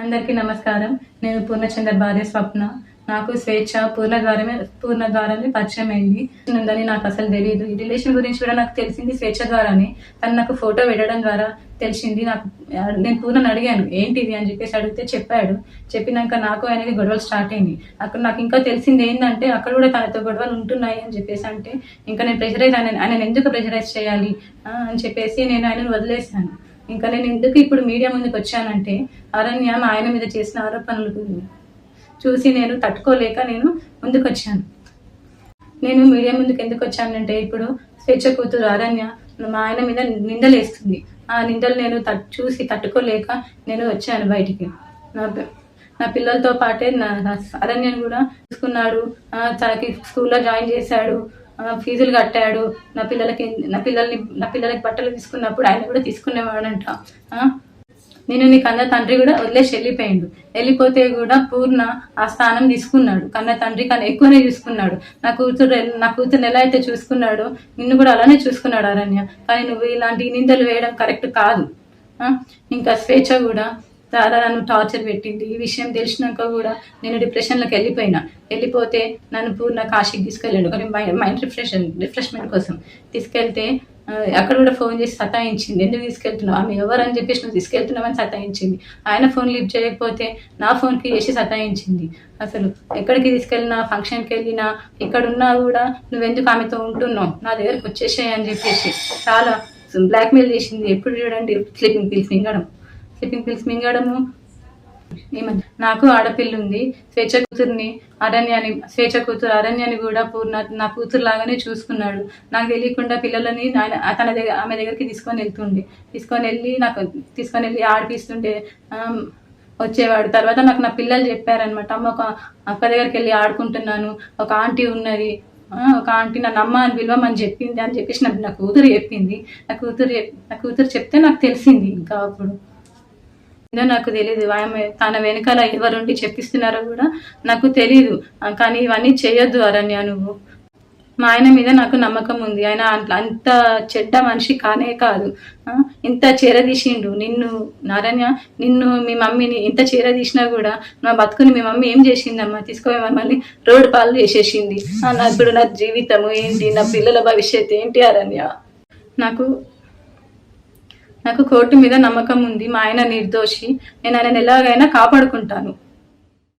అందరికీ నమస్కారం. నేను పూర్ణచంద్ర భార్య స్వప్న. నాకు స్వేచ్ఛ పూర్ణ ద్వారానే పరిచయం అయింది ఉందని నాకు అసలు తెలియదు. ఈ రిలేషన్ గురించి కూడా నాకు తెలిసింది స్వేచ్ఛ ద్వారానే. తను నాకు ఫోటో పెట్టడం ద్వారా తెలిసింది. నేను పూర్ణని అడిగాను ఏంటిది అని చెప్పేసి అడిగితే చెప్పాడు. చెప్పినాక నాకు ఆయనకి గొడవలు స్టార్ట్ అయింది. అక్కడ నాకు ఇంకా తెలిసింది ఏంటంటే అక్కడ కూడా తనతో గొడవలు ఉంటున్నాయి అని చెప్పేసి అంటే ఇంకా నేను ఆయన ఎందుకు ప్రెషరైజ్ చేయాలి అని చెప్పేసి నేను ఆయనను వదిలేశాను. ఇంకా నేను ఎందుకు ఇప్పుడు మీడియా ముందుకు వచ్చానంటే అరణ్య ఆయన మీద చేసిన ఆరోపణలు చూసి నేను తట్టుకోలేక నేను ముందుకు వచ్చాను. నేను మీడియా ముందుకు ఎందుకు వచ్చానంటే ఇప్పుడు స్వేచ్ఛ కూతురు అరణ్య మా ఆయన మీద నిందలేస్తుంది. ఆ నిందలు నేను చూసి తట్టుకోలేక నేను వచ్చాను బయటికి. నా పిల్లలతో పాటే అరణ్యను కూడా చూసుకున్నాడు. తనకి స్కూల్లో జాయిన్ చేశాడు, ఫీజులు కట్టాడు. నా పిల్లలకి బట్టలు తీసుకున్నప్పుడు ఆయన కూడా తీసుకునేవాడంట. నేను నీ కన్న తండ్రి కూడా వదిలేసి వెళ్ళిపోతే కూడా పూర్ణ ఆ స్థానం తీసుకున్నాడు. కన్న తండ్రి కన్నా ఎక్కువనే చూసుకున్నాడు. నా కూతురుని ఎలా అయితే చూసుకున్నాడో నిన్ను కూడా అలానే చూసుకున్నాడు అరణ్య. కానీ నువ్వు ఇలాంటి నిందలు వేయడం కరెక్ట్ కాదు. ఇంకా స్వేచ్ఛ కూడా చాలా నన్ను టార్చర్ పెట్టింది. ఈ విషయం తెలిసినాక కూడా నేను డిప్రెషన్లోకి వెళ్ళిపోతే నన్ను పూర్ణ కాశీకి తీసుకెళ్ళాడు. మైండ్ రిఫ్రెష్మెంట్ కోసం తీసుకెళ్తే అక్కడ కూడా ఫోన్ చేసి సతాయించింది. ఎందుకు తీసుకెళ్తున్నావు, ఆమె ఎవరని చెప్పేసి నువ్వు తీసుకెళ్తున్నావని సతాయించింది. ఆయన ఫోన్ లిఫ్ట్ చేయకపోతే నా ఫోన్కి చేసి సతాయించింది. అసలు ఎక్కడికి తీసుకెళ్ళినా, ఫంక్షన్కి వెళ్ళినా, ఇక్కడున్నా కూడా నువ్వెందుకు ఆమెతో ఉంటున్నావు, నా దగ్గరకు వచ్చేసాయి అని చెప్పేసి చాలా బ్లాక్మెయిల్ చేసింది. ఎప్పుడు చూడండి స్లీపింగ్ పిల్స్ మింగడము. నాకు ఆడపిల్ల ఉంది. స్వేచ్ఛ కూతురు అరణ్యాన్ని కూడా నా కూతురు లాగానే చూసుకున్నాడు. నాకు తెలియకుండా పిల్లలని ఆమె దగ్గరికి తీసుకొని వెళ్ళి ఆడిపిస్తుంటే వచ్చేవాడు. తర్వాత నాకు నా పిల్లలు చెప్పారనమాట, అమ్మ ఒక అక్క దగ్గరికి వెళ్ళి ఆడుకుంటున్నాను, ఒక ఆంటీ ఉన్నది, ఒక ఆంటీ నన్ను అమ్మ అని పిలవమని చెప్పింది అని చెప్పేసి నా కూతురు చెప్పింది. నా కూతురు చెప్తే నాకు తెలిసింది. ఇంకా అప్పుడు నాకు తెలీదు తన వెనకాల ఎవరుండి చెప్పిస్తున్నారో కూడా నాకు తెలీదు. కానీ ఇవన్నీ చేయొద్దు అరణ్య నువ్వు. మా ఆయన మీద నాకు నమ్మకం ఉంది. ఆయన అంత చెడ్డ మనిషి కానే కాదు. ఇంత చేరదీసిండు అరణ్య. మీ మమ్మీని ఇంత చేరదీసినా కూడా నా బతుకుని మీ మమ్మీ ఏం చేసిందమ్మా, తీసుకొని మళ్ళీ రోడ్డు పాలు చేసేసింది. ఇప్పుడు నా జీవితము ఏంటి, నా పిల్లల భవిష్యత్తు ఏంటి అరణ్య. నాకు కోర్టు మీద నమ్మకం ఉంది. మా ఆయన నిర్దోషి. నేను ఆయన ఎలాగైనా కాపాడుకుంటాను.